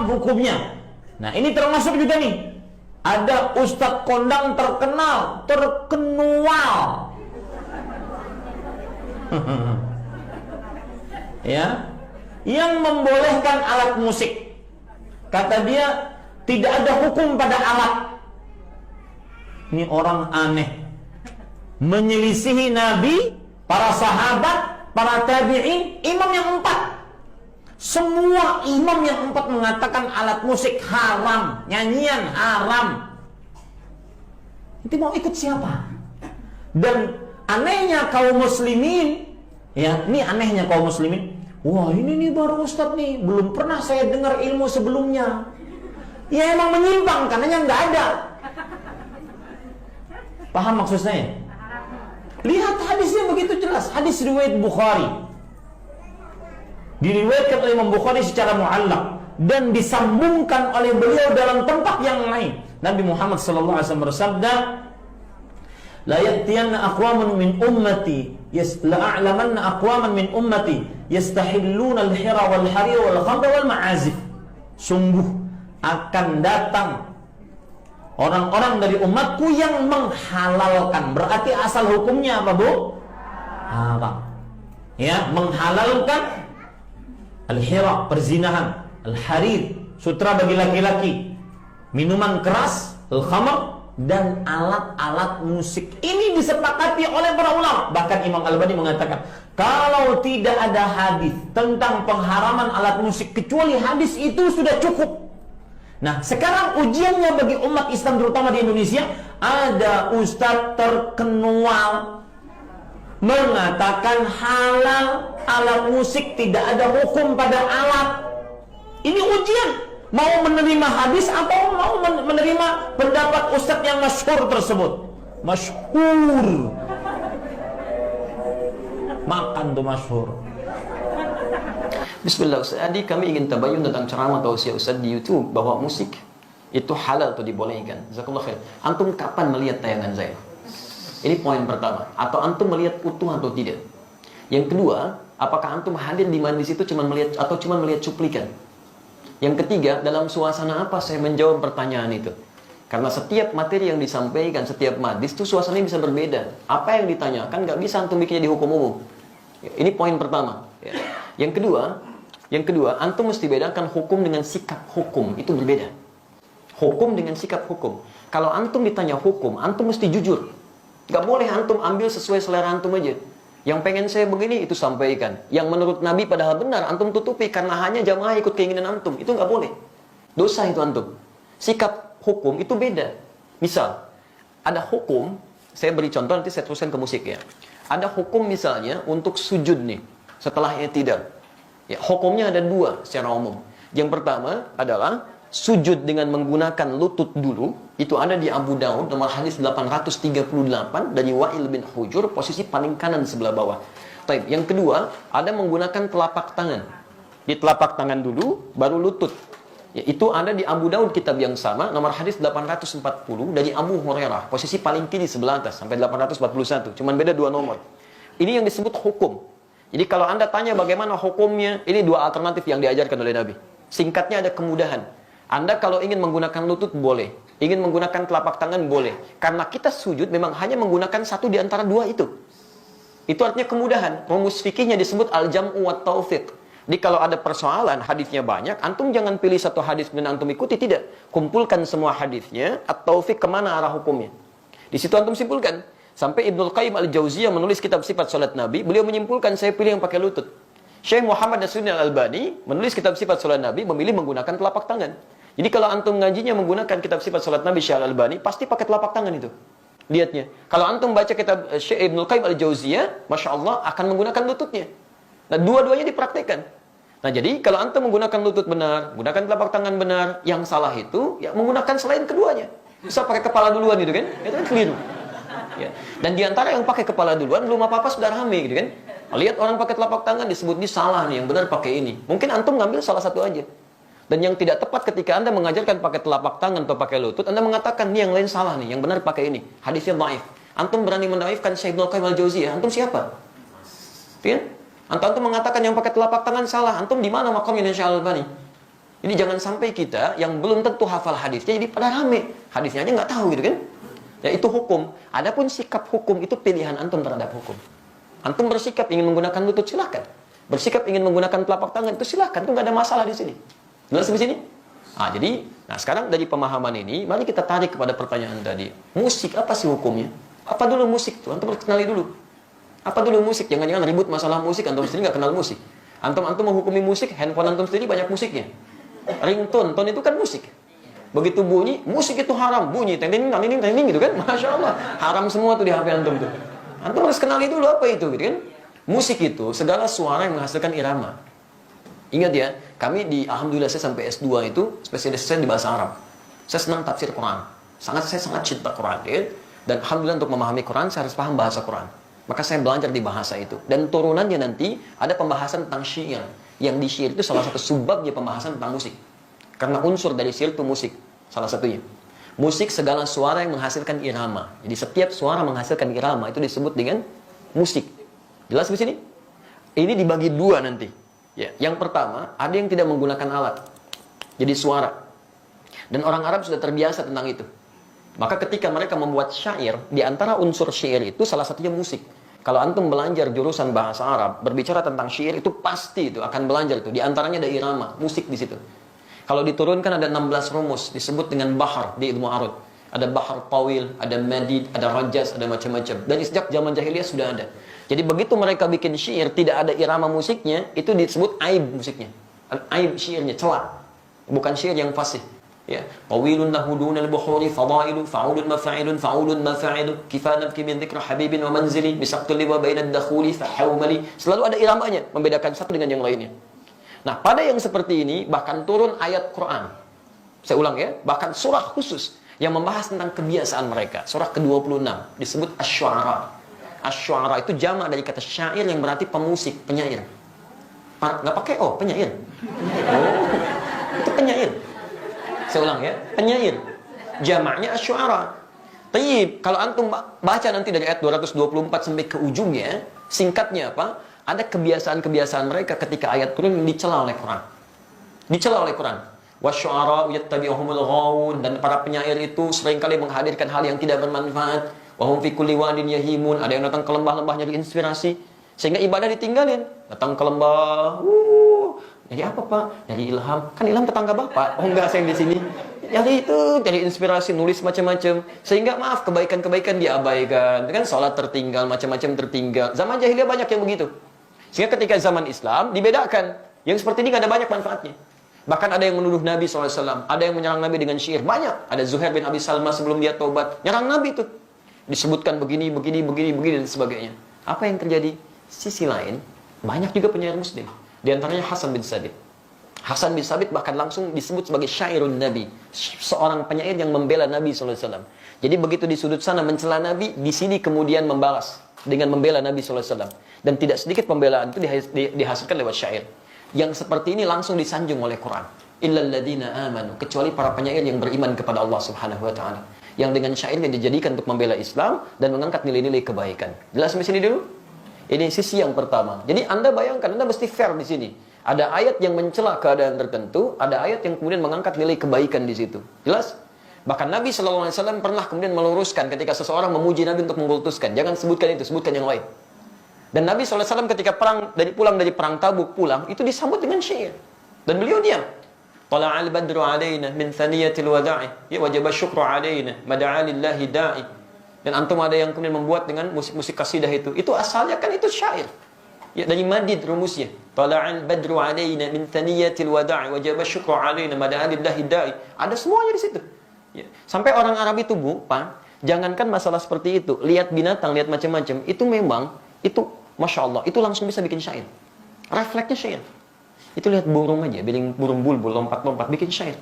haram hukumnya. Nah, ini termasuk juga nih. Ada ustadz kondang terkenal, terkenual. Ya, yang membolehkan alat musik. Kata dia, tidak ada hukum pada alat. Ini orang aneh, menyelisihi Nabi, para sahabat, para tabi'in, imam yang 4. Semua imam yang 4 mengatakan alat musik haram, nyanyian haram. Itu mau ikut siapa? Dan anehnya kaum muslimin, ya, ini anehnya kaum muslimin. Wah, ini nih baru ustadz nih, belum pernah saya dengar ilmu sebelumnya. Ya emang menyimpang, karenanya nggak ada. Paham maksud saya? Lihat hadisnya begitu jelas. Hadis riwayat Bukhari, diriwayatkan oleh Imam Bukhari secara mu'allaq dan disambungkan oleh beliau dalam tempat yang lain. Nabi Muhammad SAW bersabda, la ya'tiyanna aqwaman min ummati la'a'lamanna aqwaman min ummati yastahilluna al-hira wal harir wal khamra wal ma'azif. Sungguh akan datang orang-orang dari umatku yang menghalalkan. Berarti asal hukumnya apa, Bu? Haram. Ya, menghalalkan al-hira, perzinahan, al-harir, sutra bagi laki-laki, minuman keras, al-khamr, dan alat-alat musik. Ini disepakati oleh para ulama. Bahkan Imam Al-Albani mengatakan, kalau tidak ada hadis tentang pengharaman alat musik kecuali hadis itu sudah cukup. Nah, sekarang ujiannya bagi umat Islam terutama di Indonesia, ada ustadz terkenual mengatakan halal alat musik, tidak ada hukum pada alat. Ini ujian. Mau menerima hadis atau mau menerima pendapat ustadz yang masyhur tersebut? Masyhur. Makan tuh masyhur. Bismillah Ustaz, adik kami ingin tabayun tentang ceramah tausiah Ustaz di YouTube bahwa musik itu halal atau dibolehkan. Jazakallah khair. Antum kapan melihat tayangan saya? Ini poin pertama. Atau antum melihat utuh atau tidak? Yang kedua, apakah antum hadir di majlis itu cuma melihat atau cuma melihat cuplikan? Yang ketiga, dalam suasana apa saya menjawab pertanyaan itu? Karena setiap materi yang disampaikan, setiap majlis itu suasananya bisa berbeda. Apa yang ditanyakan nggak bisa antum bikinnya di hukum umum. Ini poin pertama. Yang kedua, antum mesti bedakan hukum dengan sikap hukum. Itu berbeda. Hukum dengan sikap hukum. Kalau antum ditanya hukum, antum mesti jujur. Gak boleh antum ambil sesuai selera antum aja. Yang pengen saya begini, itu sampaikan. Yang menurut Nabi padahal benar, antum tutupi karena hanya jamaah ikut keinginan antum. Itu gak boleh. Dosa itu antum. Sikap hukum itu beda. Misal, ada hukum, saya beri contoh, nanti saya teruskan ke musik ya. Ada hukum misalnya untuk sujud nih, setelah i'tidal. Ya, hukumnya ada 2 secara umum. Yang pertama adalah sujud dengan menggunakan lutut dulu. Itu ada di Abu Daud nomor hadis 838 dari Wa'il bin Hujur, posisi paling kanan sebelah bawah. Taib. Yang kedua, ada menggunakan telapak tangan. Di telapak tangan dulu, baru lutut. Ya, itu ada di Abu Daud kitab yang sama, nomor hadis 840 dari Abu Hurairah, posisi paling kiri sebelah atas sampai 841. Cuman beda 2 nomor. Ini yang disebut hukum. Jadi kalau Anda tanya bagaimana hukumnya, ini 2 alternatif yang diajarkan oleh Nabi. Singkatnya ada kemudahan. Anda kalau ingin menggunakan lutut boleh, ingin menggunakan telapak tangan boleh. Karena kita sujud memang hanya menggunakan satu di antara 2 itu. Itu artinya kemudahan. Rumus fikihnya disebut al-jam'u wa taufiq. Jadi kalau ada persoalan, hadisnya banyak, antum jangan pilih satu hadis dan antum ikuti, tidak. Kumpulkan semua hadisnya, at-taufiq kemana arah hukumnya. Di situ antum simpulkan. Sampai Ibnul Qayyim al-Jauziyah menulis kitab sifat salat Nabi, beliau menyimpulkan saya pilih yang pakai lutut. Syekh Muhammad Nasiruddin Al-Albani menulis kitab sifat salat Nabi, memilih menggunakan telapak tangan. Jadi kalau antum ngajinya menggunakan kitab sifat salat Nabi Syekh Al-Albani, pasti pakai telapak tangan itu. Lihatnya. Kalau antum baca kitab Syekh Ibnul Qayyim al-Jauziyah, Masya Allah akan menggunakan lututnya. Nah, dua-duanya dipraktekkan. Nah, jadi kalau antum menggunakan lutut benar, menggunakan telapak tangan benar, yang salah itu ya menggunakan selain keduanya. Bisa pakai kepala duluan gitu kan? Itu kan keliru. Ya. Dan diantara yang pakai kepala duluan belum apa-apa sudah rame gitu kan. Lihat orang pakai telapak tangan disebut ini salah nih, yang benar pakai ini. Mungkin antum ngambil salah satu aja. Dan yang tidak tepat ketika Anda mengajarkan pakai telapak tangan atau pakai lutut, Anda mengatakan nih yang lain salah nih, yang benar pakai ini. Hadisnya dhaif. Antum berani mendaifkan Syekh Ibnul Qayyim al-Jauziyah, antum siapa? Ya? Antum mengatakan yang pakai telapak tangan salah, antum di mana makamnya Syekh Al-Albani? Jadi jangan sampai kita yang belum tentu hafal hadisnya jadi pada rame. Hadisnya aja nggak tahu gitu kan. Ya itu hukum. Adapun sikap hukum itu pilihan antum terhadap hukum. Antum bersikap ingin menggunakan lutut silakan. Bersikap ingin menggunakan telapak tangan itu silakan. Itu nggak ada masalah di sini. Jelas di sini? Nah sekarang dari pemahaman ini, mari kita tarik kepada pertanyaan tadi. Musik apa sih hukumnya? Apa dulu musik tuh? Antum harus kenali dulu. Apa dulu musik? Jangan-jangan ribut masalah musik. Antum sendiri nggak kenal musik. Antum menghukumi musik, handphone antum sendiri banyak musiknya. Ringtone, tone itu kan musik. Begitu bunyi, musik itu haram. Bunyi, tending gitu kan. Masya Allah. Haram semua tuh di HP antum tuh. Antum harus kenali dulu apa itu gitu kan. Musik itu segala suara yang menghasilkan irama. Ingat ya, kami alhamdulillah saya sampai S2 itu spesialis saya di bahasa Arab. Saya senang tafsir Quran. Saya sangat cinta Quran ya. Dan alhamdulillah untuk memahami Quran saya harus paham bahasa Quran. Maka saya belajar di bahasa itu. Dan turunannya nanti ada pembahasan tentang syair. Yang di syair itu salah satu subbabnya pembahasan tentang musik. Karena unsur dari syair itu musik. Salah satunya. Musik segala suara yang menghasilkan irama. Jadi setiap suara menghasilkan irama itu disebut dengan musik. Jelas di sini? Ini dibagi dua nanti. Ya, yang pertama, ada yang tidak menggunakan alat. Jadi suara. Dan orang Arab sudah terbiasa tentang itu. Maka ketika mereka membuat syair, di antara unsur syair itu salah satunya musik. Kalau antum belajar jurusan bahasa Arab, berbicara tentang syair itu pasti itu akan belajar itu. Di antaranya ada irama, musik di situ. Kalau diturunkan ada 16 rumus, disebut dengan bahar di ilmu arud. Ada bahar tawil, ada madid, ada rajaz, ada macam-macam. Dan sejak zaman jahiliyah sudah ada. Jadi begitu mereka bikin syair, tidak ada irama musiknya, itu disebut aib musiknya. Aib syairnya, celah. Bukan syair yang fasih. Ya, tawilun lahu dunal buhuri fadailu fa'ulun mafa'ilun fa'ulun mafa'ilu kifanat min dzikra habibin wa manzili bisaqtul liwa bainad dakhuli fahawmali. Selalu ada iramanya membedakan satu dengan yang lainnya. Nah, pada yang seperti ini bahkan turun ayat Quran. Saya ulang ya, bahkan surah khusus yang membahas tentang kebiasaan mereka. Surah ke-26 disebut Asy-Syu'ara. Asy-Syu'ara itu jamak dari kata syair yang berarti pemusik, penyair. Nggak pakai penyair. Itu penyair. Saya ulang ya, penyair. Jamaknya Asy-Syu'ara. Tayyib, kalau antum baca nanti dari ayat 224 sampai ke ujungnya, singkatnya apa? Ada kebiasaan-kebiasaan mereka ketika ayat turun dicela oleh Quran. Dicela oleh Quran. Wasy-syu'ara'u yattabi'uhumul ghawun, dan para penyair itu seringkali menghadirkan hal yang tidak bermanfaat. Wa hum fi kulli wadin yahimun, ada yang datang ke lembah-lembah nyari inspirasi sehingga ibadah ditinggalin. Datang ke lembah, jadi apa Pak? Jadi ilham. Kan ilham tetangga Bapak. Oh enggak, saya di sini. Jadi itu, jadi inspirasi, nulis macam-macam. Sehingga maaf, kebaikan-kebaikan diabaikan. Kan sholat tertinggal, macam-macam tertinggal. Zaman jahiliyah banyak yang begitu. Sehingga ketika zaman Islam, dibedakan. Yang seperti ini gak ada banyak manfaatnya. Bahkan ada yang menuduh Nabi SAW. Ada yang menyerang Nabi dengan syair. Banyak. Ada Zuhair bin Abi Salma sebelum dia taubat. Nyerang Nabi itu. Disebutkan begini, dan sebagainya. Apa yang terjadi? Sisi lain, banyak juga penyair muslim. Di antaranya Hasan bin Sabit. Hasan bin Sabit bahkan langsung disebut sebagai syairun Nabi. Seorang penyair yang membela Nabi SAW. Jadi begitu di sudut sana mencela Nabi, di sini kemudian membalas dengan membela Nabi SAW. Dan tidak sedikit pembelaan itu dihasilkan lewat syair. Yang seperti ini langsung disanjung oleh Quran. Illal ladzina amanu, kecuali para penyair yang beriman kepada Allah Subhanahu wa taala. Yang dengan syairnya dijadikan untuk membela Islam dan mengangkat nilai-nilai kebaikan. Jelas di sini dulu? Ini sisi yang pertama. Jadi Anda bayangkan, Anda mesti fair di sini. Ada ayat yang mencela keadaan tertentu, ada ayat yang kemudian mengangkat nilai kebaikan di situ. Jelas? Bahkan Nabi SAW pernah kemudian meluruskan ketika seseorang memuji Nabi untuk mengkultuskan. Jangan sebutkan itu, sebutkan yang lain. Dan Nabi SAW ketika pulang dari perang Tabuk pulang, itu disambut dengan syair. Dan beliau diam. Tala'al badru alaina min thaniyatil wada'i, ya wajaba syukru alaina, mada'a lillahi da'i. Dan antum ada yang kemudian membuat dengan musik-musik kasidah itu. Itu asalnya kan itu syair. Ya, dari madid rumusnya. Tala'al badru alaina min thaniyatil wada'i wajaba syukru alaina mada'a lillahi da'i. Ada semuanya di situ. Ya. Sampai orang Arab itu, Bu, Pak, jangankan masalah seperti itu, lihat binatang, lihat macam-macam, itu memang itu Masya Allah, itu langsung bisa bikin syair. Refleksnya syair. Itu lihat burung aja, burung bulbul lompat-lompat bikin syair.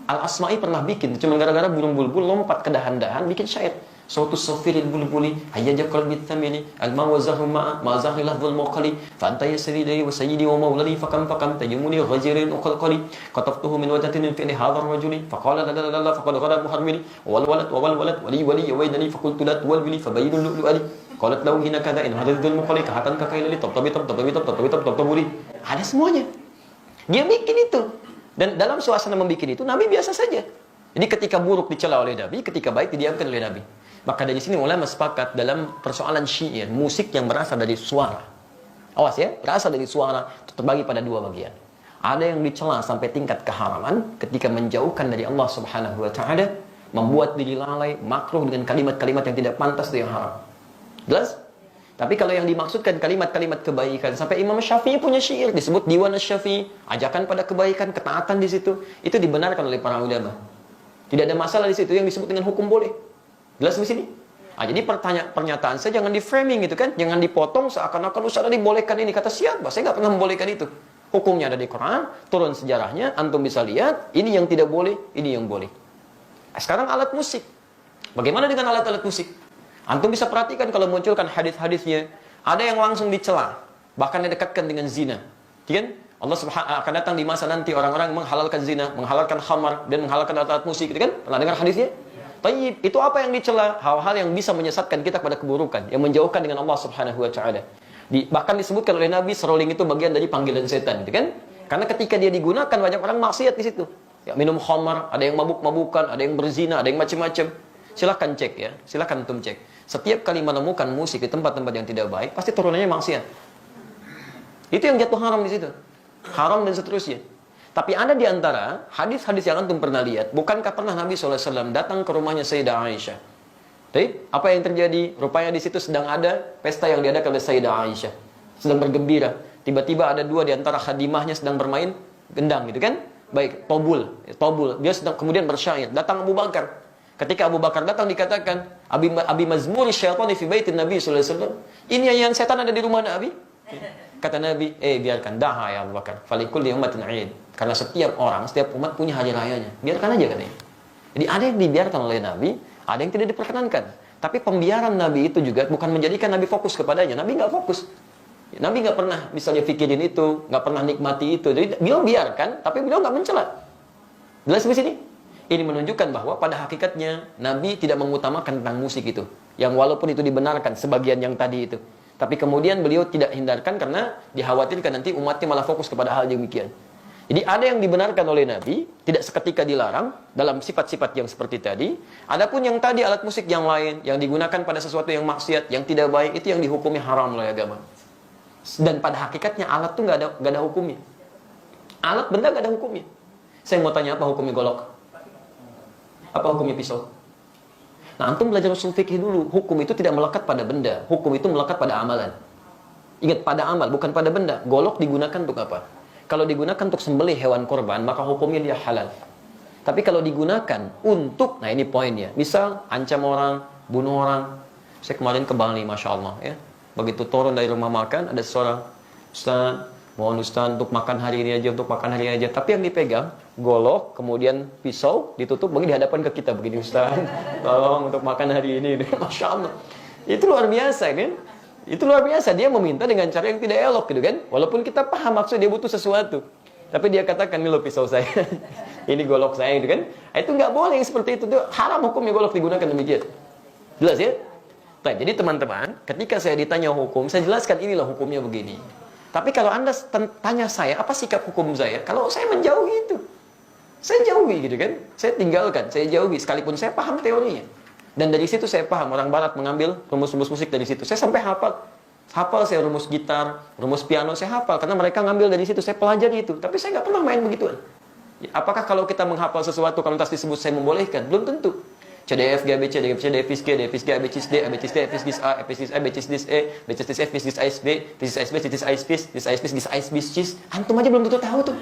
Al-Asma'i pernah bikin, cuma gara-gara burung bulbul lompat ke dahan-dahan bikin syair. Sautu safiril bulbuli hayyaja qalbi thamini al-ma wa zahma ma zahilah dhul muqali fa anta yasridi wa sayyidi wa mawlani fa kam taymuni ghajirin uqalqali qataftuhu min wadatin fi hadha ar-rajuli fa qala la fa qad ghara muharmili wal walad wali yawaidani fa qultu la tuwalbili fa bayyinu lu'ali qalat law hina kadha in hadha dhul muqali ka hatan ka kailali tabtabi taburi. Ada semuanya. Dia bikin itu. Dan dalam suasana membuat itu, Nabi biasa saja. Jadi ketika buruk dicela oleh Nabi, ketika baik didiamkan oleh Nabi. Maka dari sini ulama sepakat dalam persoalan syair, musik yang berasal dari suara. Awas ya, berasal dari suara terbagi pada dua bagian. Ada yang dicela sampai tingkat keharaman ketika menjauhkan dari Allah Subhanahu wa taala, membuat diri lalai, makruh dengan kalimat-kalimat yang tidak pantas itu yang haram. Jelas? Tapi kalau yang dimaksudkan kalimat-kalimat kebaikan, sampai Imam Syafi'i punya syair disebut Diwan Asy-Syafi'i, ajakan pada kebaikan, ketaatan di situ, itu dibenarkan oleh para ulama. Tidak ada masalah di situ, yang disebut dengan hukum boleh. Jelas di sini? Jadi pernyataan saya jangan di framing gitu kan, jangan dipotong seakan-akan usah dibolehkan ini. Kata siapa? Saya nggak pernah membolehkan itu. Hukumnya ada di Quran, turun sejarahnya, antum bisa lihat, ini yang tidak boleh, ini yang boleh. Sekarang alat musik. Bagaimana dengan alat-alat musik? Antum bisa perhatikan kalau munculkan hadis-hadisnya, ada yang langsung dicela, bahkan didekatkan dengan zina. Kan? Allah Subhanahu akan datang di masa nanti orang-orang menghalalkan zina, menghalalkan khamar dan menghalalkan alat-alat musik, gitu kan? Pernah dengar hadisnya? Tayyib, itu apa yang dicela? Hal-hal yang bisa menyesatkan kita pada keburukan, yang menjauhkan dengan Allah Subhanahu wa taala. Bahkan disebutkan oleh Nabi, seruling itu bagian dari panggilan setan, gitu kan? Karena ketika dia digunakan banyak orang maksiat di situ. Ya, minum khamar, ada yang mabuk-mabukan, ada yang berzina, ada yang macam-macam. Silahkan cek ya, silahkan antum cek. Setiap kali menemukan musik di tempat-tempat yang tidak baik, pasti turunannya maksiat. Itu yang jatuh haram di situ. Haram dan seterusnya. Tapi ada di antara hadis-hadis yang antum pernah lihat, bukankah pernah Nabi SAW datang ke rumahnya Sayyidah Aisyah? Tapi apa yang terjadi? Rupanya di situ sedang ada pesta yang diadakan oleh Sayyidah Aisyah. Sedang bergembira. Tiba-tiba ada dua di antara khadimahnya sedang bermain gendang gitu kan? Baik, tobul. Dia sedang kemudian bersyair. Datang Abu Bakar. Ketika Abu Bakar datang dikatakan, Abi mazmuri syaitani fi baitin Nabi sallallahu alaihi wasallam. Ini yang setan ada di rumah Nabi. Kata Nabi, biarkan daha ya Abu Bakar. Falikulli ummatin 'id. Karena setiap orang, setiap umat punya hari rayanya. Biarkan aja katanya. Jadi ada yang dibiarkan oleh Nabi, ada yang tidak diperkenankan. Tapi pembiaran Nabi itu juga bukan menjadikan Nabi fokus kepadanya. Nabi nggak fokus. Nabi nggak pernah misalnya fikirin itu, nggak pernah nikmati itu. Jadi beliau biarkan, tapi beliau nggak mencela. Jelas di sini? Ini menunjukkan bahwa pada hakikatnya Nabi tidak mengutamakan tentang musik itu. Yang walaupun itu dibenarkan sebagian yang tadi itu. Tapi kemudian beliau tidak hindarkan karena dikhawatirkan nanti umatnya malah fokus kepada hal demikian. Jadi ada yang dibenarkan oleh Nabi, tidak seketika dilarang dalam sifat-sifat yang seperti tadi. Adapun yang tadi alat musik yang lain, yang digunakan pada sesuatu yang maksiat, yang tidak baik, itu yang dihukumi haram oleh agama. Dan pada hakikatnya alat itu nggak ada hukumnya. Alat benda nggak ada hukumnya. Saya mau tanya apa hukumnya golok? Apa hukumnya pisau? Nah, antum belajar usul fikih dulu. Hukum itu tidak melekat pada benda. Hukum itu melekat pada amalan. Ingat, pada amal, bukan pada benda. Golok digunakan untuk apa? Kalau digunakan untuk sembelih hewan korban, maka hukumnya dia halal. Tapi kalau digunakan untuk, nah ini poinnya. Misal, ancam orang, bunuh orang. Saya kemarin ke Bali, Masya Allah. Ya. Begitu turun dari rumah makan, ada seorang, Ustaz, mohon Ustaz untuk makan hari ini aja, untuk makan hari ini aja. Tapi yang dipegang, golok, kemudian pisau, ditutup, bagi dihadapan ke kita. Begini Ustaz, tolong untuk makan hari ini. Masya Allah. Itu luar biasa kan? Itu luar biasa. Dia meminta dengan cara yang tidak elok gitu kan? Walaupun kita paham maksud dia butuh sesuatu. Tapi dia katakan, ini loh pisau saya. Ini golok saya gitu kan? Itu nggak boleh yang seperti itu. Haram hukumnya golok digunakan demikian. Jelas ya? Baik, jadi teman-teman, ketika saya ditanya hukum, saya jelaskan inilah hukumnya begini. Tapi kalau Anda tanya saya, apa sikap hukum saya? Kalau saya menjauhi itu. Saya jauhi gitu kan? Saya tinggalkan, saya jauhi. Sekalipun saya paham teorinya. Dan dari situ saya paham, orang barat mengambil rumus-rumus musik dari situ. Saya sampai hafal. Hafal saya rumus gitar, rumus piano, saya hafal. Karena mereka ngambil dari situ, saya pelajari itu. Tapi saya nggak pernah main begituan. Apakah kalau kita menghafal sesuatu, kalau tas disebut saya membolehkan? Belum tentu. C, D, F, G, A, B, C, D, F, C, D, F, G, D, F, G, A, B, C, D, A, B, C, D, F, G, A, F, G, A, B, C, D, E, B, C, D, F, B, C, D, B, B, C, D, B, C, D, B, C, D, antum aja belum tentu tahu tuh.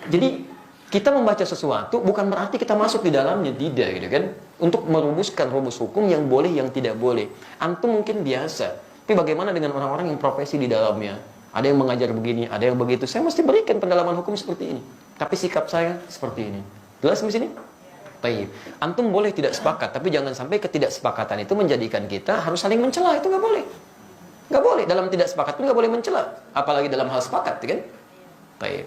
Jadi kita membaca sesuatu bukan berarti kita masuk di dalamnya, tidak gitu kan? Untuk merumuskan rumus hukum yang boleh, yang tidak boleh. Antum mungkin biasa, tapi bagaimana dengan orang-orang yang profesi di dalamnya? Ada yang mengajar begini, ada yang begitu. Saya mesti berikan pendalaman hukum seperti ini. Tapi sikap saya seperti ini. Jelas di sini? Baik. Antum boleh tidak sepakat, tapi jangan sampai ketidaksepakatan itu menjadikan kita harus saling mencela. Itu nggak boleh. Nggak boleh. Dalam tidak sepakat pun nggak boleh mencela. Apalagi dalam hal sepakat, kan? Baik.